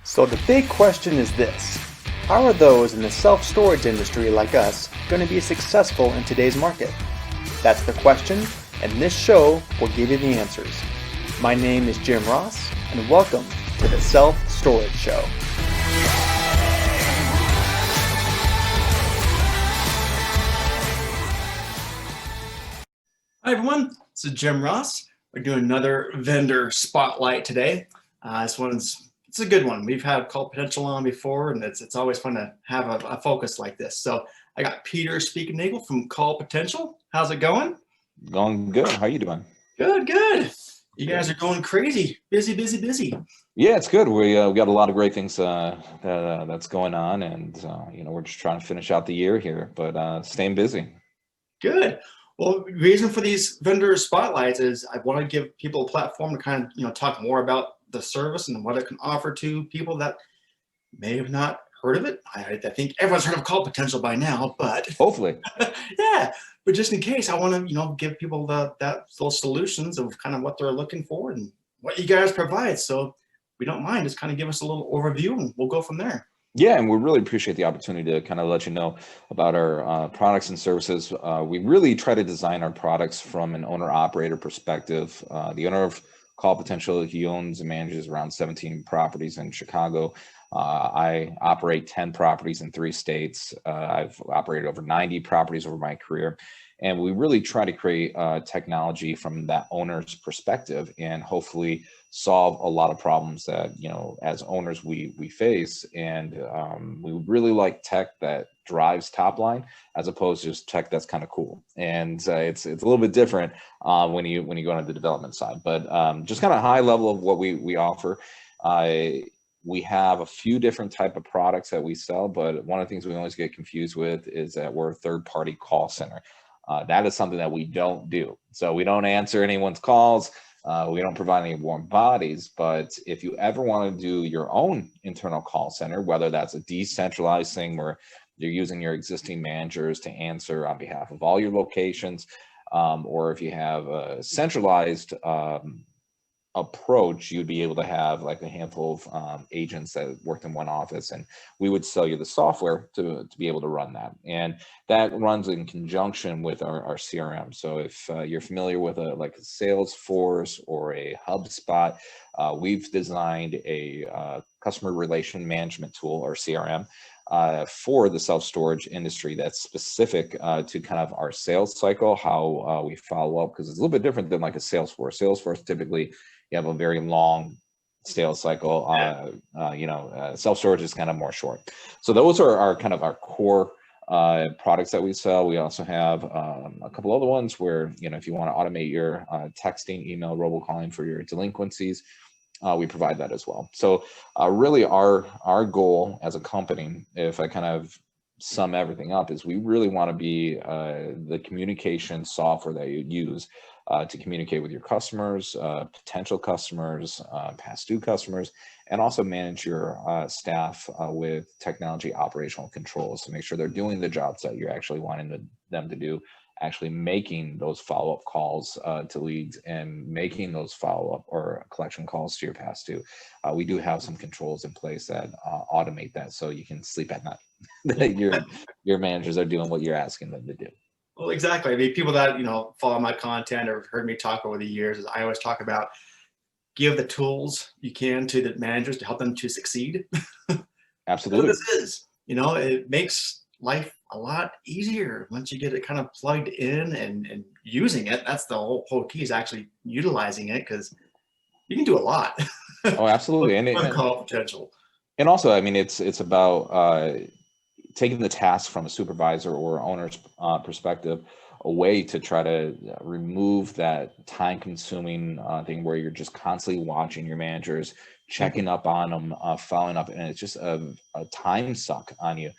So the big question is this: how are those in the self-storage industry like us going to be successful in today's market? That's the question, and this show will give you the answers. My name is Jim Ross, and welcome to the Self-Storage Show. Hi everyone, this is Jim Ross. We're doing another vendor spotlight today. It's a good one. We've had Call Potential on before, and it's always fun to have a focus like this. So I got Peter Speaking from Call Potential. How's it going? Going good. How you doing? Good. You guys are going crazy. Busy. Yeah, it's good. We got a lot of great things that's going on, and we're just trying to finish out the year here, but staying busy. Good. Well, the reason for these vendor spotlights is I want to give people a platform to kind of talk more about the service and what it can offer to people that may have not heard of it. I think everyone's heard of Call Potential by now, but Hopefully. yeah. But just in case, I want to give people those solutions of kind of what they're looking for and what you guys provide. So we don't mind, just kind of give us a little overview and we'll go from there. Yeah, and we really appreciate the opportunity to kind of let you know about our products and services. We really try to design our products from an owner-operator perspective. The owner of Call Potential, he owns and manages around 17 properties in Chicago. I operate 10 properties in 3 states. I've operated over 90 properties over my career. And we really try to create technology from that owner's perspective and hopefully solve a lot of problems that, as owners we face. And we really like tech that drives top line as opposed to just tech that's kind of cool. And it's a little bit different when you go into the development side, but just kind of high level of what we offer. We have a few different type of products that we sell, but one of the things we always get confused with is that we're a third-party call center. That is something that we don't do. So we don't answer anyone's calls. We don't provide any warm bodies. But if you ever want to do your own internal call center, whether that's a decentralized thing where you're using your existing managers to answer on behalf of all your locations, or if you have a centralized approach, you'd be able to have like a handful of agents that worked in one office, and we would sell you the software to be able to run that. And that runs in conjunction with our CRM. So if you're familiar with a Salesforce or a HubSpot, we've designed a customer relation management tool, or CRM, for the self-storage industry that's specific to kind of our sales cycle, how we follow up, because it's a little bit different than like a Salesforce. Salesforce, typically you have a very long sales cycle. Self-storage is kind of more short. So those are our kind of our core products that we sell. We also have a couple other ones where, if you want to automate your texting, email, robocalling for your delinquencies, we provide that as well. So really our goal as a company, if I kind of sum everything up, is we really want to be the communication software that you use to communicate with your customers, potential customers, past due customers, and also manage your staff with technology operational controls to make sure they're doing the jobs that you're actually wanting them to do, actually making those follow-up calls to leads and making those follow-up or collection calls to your past due. We do have some controls in place that automate that so you can sleep at night, that your managers are doing what you're asking them to do. Well, exactly. I mean, people that, follow my content or heard me talk over the years, is I always talk about give the tools you can to the managers to help them to succeed. Absolutely. This is, it makes life a lot easier once you get it kind of plugged in and using it. That's the whole key, is actually utilizing it, because you can do a lot. Oh, absolutely. And Call Potential. And also, I mean, it's about taking the task from a supervisor or owner's perspective away to try to remove that time-consuming thing where you're just constantly watching your managers, checking up on them, following up, and it's just a time suck on you.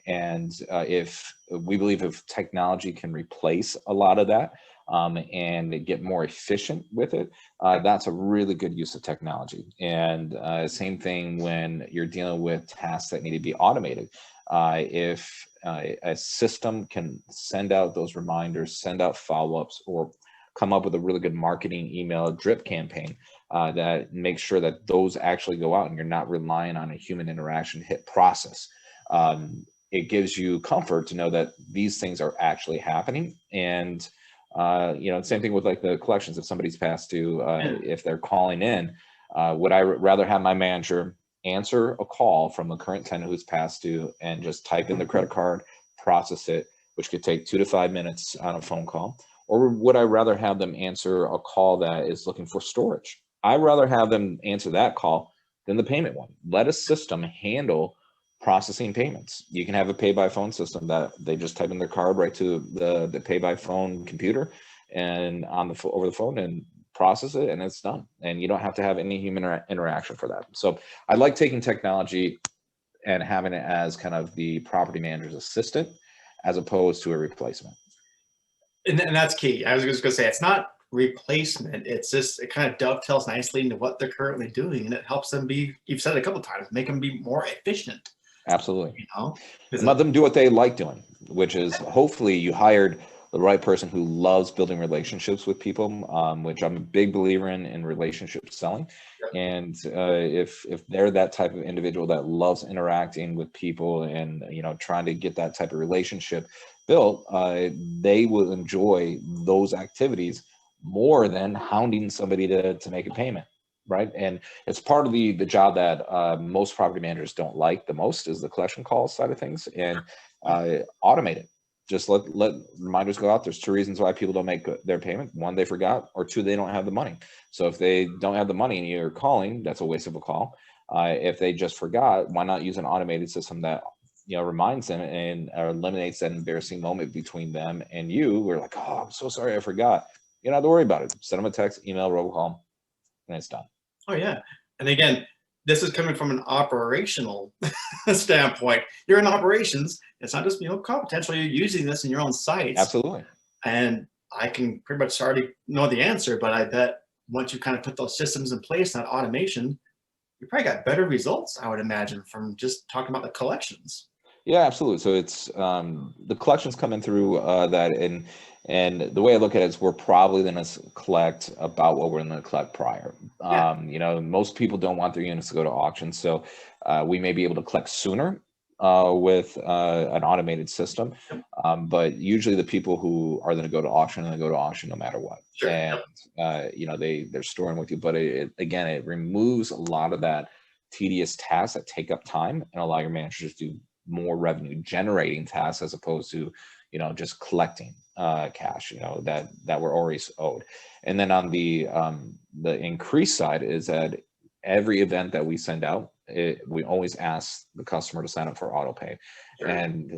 And if we believe if technology can replace a lot of that and get more efficient with it, that's a really good use of technology. And same thing when you're dealing with tasks that need to be automated. If a system can send out those reminders, send out follow-ups, or come up with a really good marketing email drip campaign, that makes sure that those actually go out and you're not relying on a human interaction to hit process. It gives you comfort to know that these things are actually happening. And same thing with like the collections. If somebody's past due, if they're calling in, would I rather have my manager answer a call from a current tenant who's past due and just type in the credit card, process it, which could take 2 to 5 minutes on a phone call? Or would I rather have them answer a call that is looking for storage? I'd rather have them answer that call than the payment one. Let a system handle processing payments. You can have a pay by phone system that they just type in their card right to the pay by phone computer and over the phone and process it, and it's done. And you don't have to have any human interaction for that. So I like taking technology and having it as kind of the property manager's assistant as opposed to a replacement. And that's key. I was just going to say, it's not replacement. It's just, it kind of dovetails nicely into what they're currently doing, and it helps them be, you've said it a couple of times, make them be more efficient. Absolutely. And let them do what they like doing, which is hopefully you hired the right person who loves building relationships with people, which I'm a big believer in relationship selling. And if they're that type of individual that loves interacting with people and trying to get that type of relationship built, they will enjoy those activities more than hounding somebody to make a payment, right? And it's part of the job that most property managers don't like the most is the collection call side of things, and automate it. Just let reminders go out. There's 2 reasons why people don't make their payment. 1, they forgot, or 2, they don't have the money. So if they don't have the money and you're calling, that's a waste of a call. If they just forgot, why not use an automated system that reminds them and eliminates that embarrassing moment between them and you. We're like, oh, I'm so sorry, I forgot. You don't have to worry about it. Send them a text, email, robocall, and it's done. Oh yeah. And again, this is coming from an operational standpoint. You're in operations. It's not just, potentially you're using this in your own sites. Absolutely. And I can pretty much already know the answer, but I bet once you kind of put those systems in place, that automation, you probably got better results, I would imagine, from just talking about the collections. Yeah, absolutely. So it's the collections coming through that, and the way I look at it is we're probably going to collect about what we're going to collect prior. Yeah. Most people don't want their units to go to auction, so we may be able to collect sooner with an automated system. But usually the people who are going to go to auction, and they go to auction no matter what. Sure. And they're storing with you. But it removes a lot of that tedious tasks that take up time and allow your managers to do more revenue generating tasks as opposed to just collecting cash that we're always owed. And then on the increased side is that every event that we send out, we always ask the customer to sign up for auto pay. Sure. And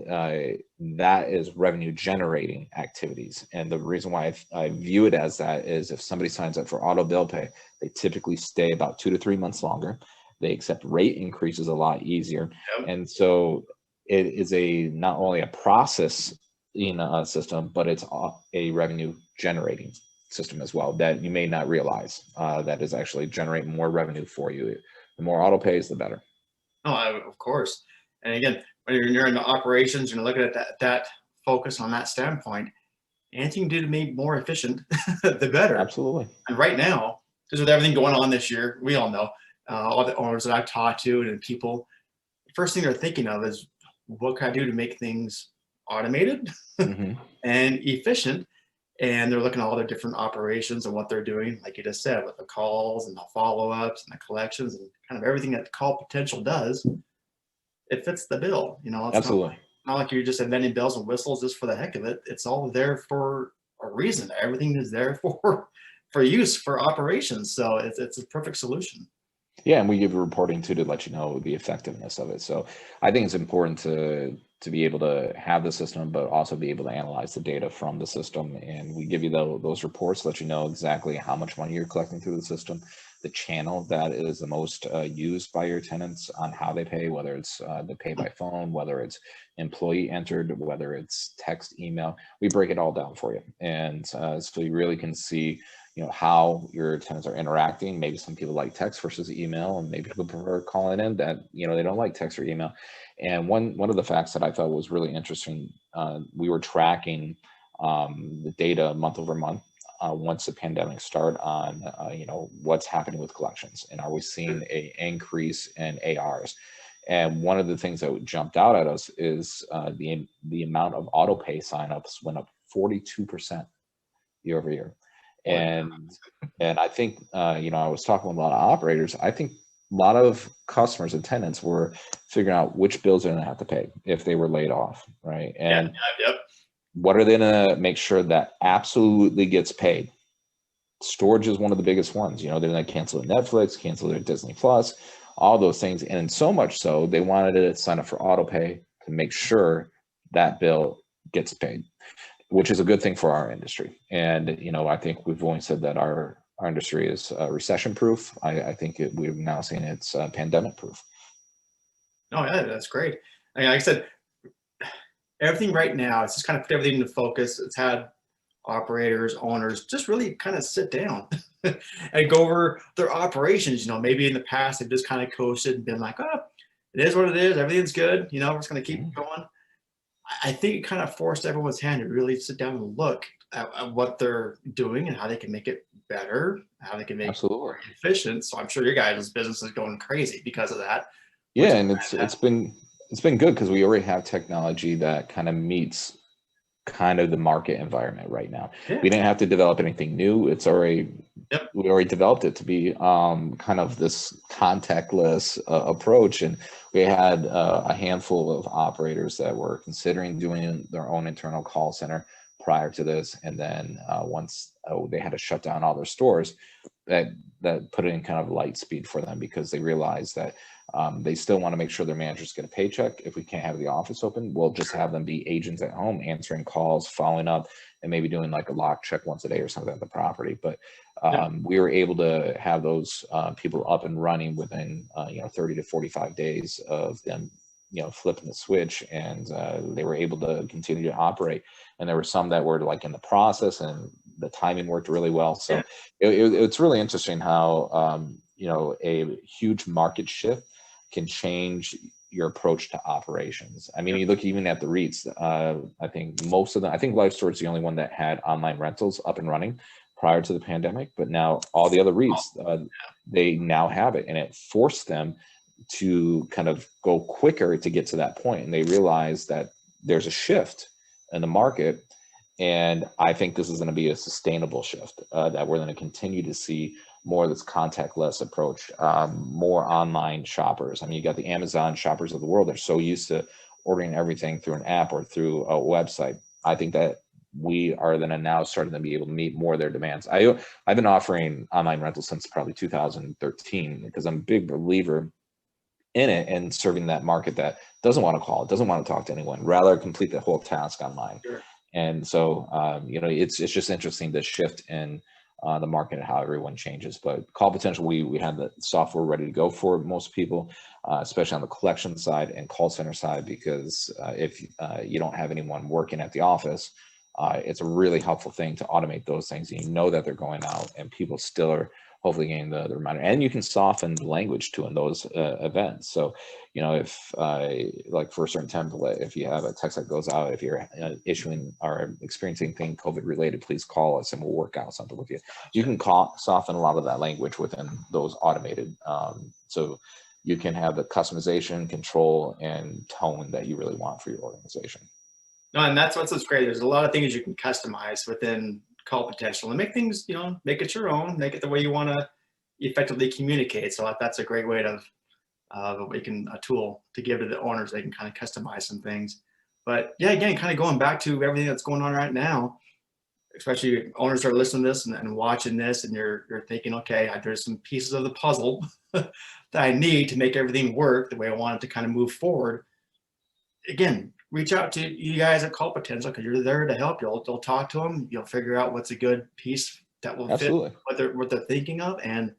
that is revenue generating activities. And the reason why I view it as that is if somebody signs up for auto bill pay, they typically stay about 2 to 3 months longer. They accept rate increases a lot easier. Yep. And so it is not only a process system, but it's a revenue generating system as well that you may not realize that is actually generating more revenue for you. The more auto pays, the better. Oh, of course. And again, when you're in the operations, you're looking at that focus on that standpoint. Anything you do to make more efficient, the better. Absolutely. And right now, just with everything going on this year, we all know all the owners that I've talked to and people, the first thing they're thinking of is what can I do to make things automated mm-hmm. and efficient? And they're looking at all their different operations and what they're doing, like you just said, with the calls and the follow-ups and the collections and kind of everything that Call Potential does. It fits the bill, It's absolutely not like you're just inventing bells and whistles just for the heck of it. It's all there for a reason. Everything is there for use for operations. So it's a perfect solution. Yeah, and we give reporting too to let you know the effectiveness of it. So I think it's important to be able to have the system, but also be able to analyze the data from the system. And we give you those reports, let you know exactly how much money you're collecting through the system, the channel that is the most used by your tenants on how they pay, whether it's the pay by phone, whether it's employee entered, whether it's text, email. We break it all down for you. And so you really can see how your tenants are interacting. Maybe some people like text versus email, and maybe people prefer calling in that, they don't like text or email. And one of the facts that I thought was really interesting, we were tracking the data month over month once the pandemic started on, what's happening with collections, and are we seeing a increase in ARs? And one of the things that jumped out at us is the amount of auto pay signups went up 42% year over year. And I think I was talking with a lot of operators. I think a lot of customers and tenants were figuring out which bills they're gonna have to pay if they were laid off, right? And what are they gonna make sure that absolutely gets paid? Storage is one of the biggest ones. They're gonna cancel their Netflix, cancel their Disney Plus, all those things. And so much so they wanted to sign up for auto pay to make sure that bill gets paid, which is a good thing for our industry. And I think we've always said that our industry is recession proof. I think we're now saying it's pandemic proof. Oh yeah, that's great. Like I said, everything right now, it's just kind of put everything into focus. It's had operators, owners just really kind of sit down and go over their operations. Maybe in the past they've just kind of coasted and been like, oh, it is what it is. Everything's good. We're just going to keep going. I think it kind of forced everyone's hand to really sit down and look at what they're doing and how they can make it better, how they can make it more efficient. So I'm sure your guys' business is going crazy because of that. Yeah, and it's been good because we already have technology that kind of meets kind of the market environment right now. Yeah. We didn't have to develop anything new. It's already we already developed it to be kind of this contactless approach, and we had a handful of operators that were considering doing their own internal call center prior to this, and then once they had to shut down all their stores, that put it in kind of light speed for them because they realized that they still want to make sure their managers get a paycheck. If we can't have the office open, we'll just have them be agents at home, answering calls, following up, and maybe doing like a lock check once a day or something at the property. But we were able to have those people up and running within 30 to 45 days of them flipping the switch, and they were able to continue to operate. And there were some that were like in the process, and the timing worked really well. So it's really interesting how a huge market shift can change your approach to operations. I mean, you look even at the REITs. I think most of them. I think Life Storage is the only one that had online rentals up and running prior to the pandemic. But now all the other REITs, they now have it, and it forced them to kind of go quicker to get to that point. And they realize that there's a shift in the market, and I think this is going to be a sustainable shift that we're going to continue to see more of this contactless approach, more online shoppers. I mean, you got the Amazon shoppers of the world. They're so used to ordering everything through an app or through a website. I think that we are then now starting to be able to meet more of their demands. I've been offering online rentals since probably 2013 because I'm a big believer in it and serving that market that doesn't want to call, doesn't want to talk to anyone, rather complete the whole task online. Sure. And so, it's just interesting, the shift in the market and how everyone changes. But Call Potential, we had the software ready to go for most people, especially on the collection side and call center side, because if you don't have anyone working at the office, it's a really helpful thing to automate those things. You know that they're going out, and people still are hopefully getting the reminder, and you can soften the language too in those events. So, if like for a certain template, if you have a text that goes out, if you're issuing or experiencing anything COVID related, please call us and we'll work out something with you. You can soften a lot of that language within those automated, so you can have the customization, control, and tone that you really want for your organization. No, and that's what's great. There's a lot of things you can customize within Call Potential and make things, make it your own, make it the way you want to effectively communicate. So that's a great way to a tool to give to the owners. They can kind of customize some things. But yeah, again, kind of going back to everything that's going on right now, especially owners are listening to this and watching this, and you're thinking, okay, there's some pieces of the puzzle that I need to make everything work the way I want it to kind of move forward. Again, reach out to you guys at Call Potential, because you're there to help. You'll talk to them. You'll figure out what's a good piece that will fit what they're thinking of, and at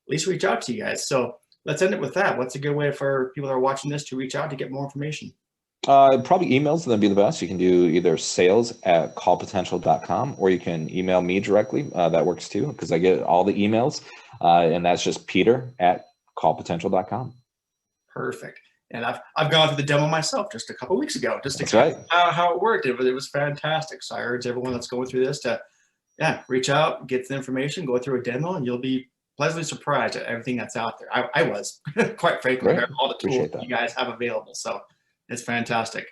least reach out to you guys. So let's end it with that. What's a good way for people that are watching this to reach out to get more information? Probably emails would be the best. You can do either sales@callpotential.com, or you can email me directly. That works too, because I get all the emails, and that's just peter@callpotential.com. Perfect. And I've gone through the demo myself just a couple of weeks ago, just to That's right. how it worked. It was fantastic. So I urge everyone that's going through this to yeah, reach out, get the information, go through a demo, and you'll be pleasantly surprised at everything that's out there. I was, quite frankly, Great. all the tools Appreciate that that. you guys have available. So it's fantastic.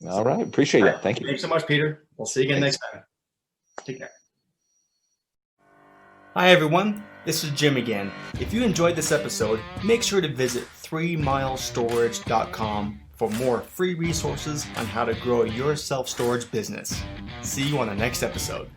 All right. Appreciate it. Thank you. Thanks so much, Peter. We'll see you again Thanks. next time. Take care. Hi everyone, this is Jim again. If you enjoyed this episode, make sure to visit 3milestorage.com for more free resources on how to grow your self-storage business. See you on the next episode.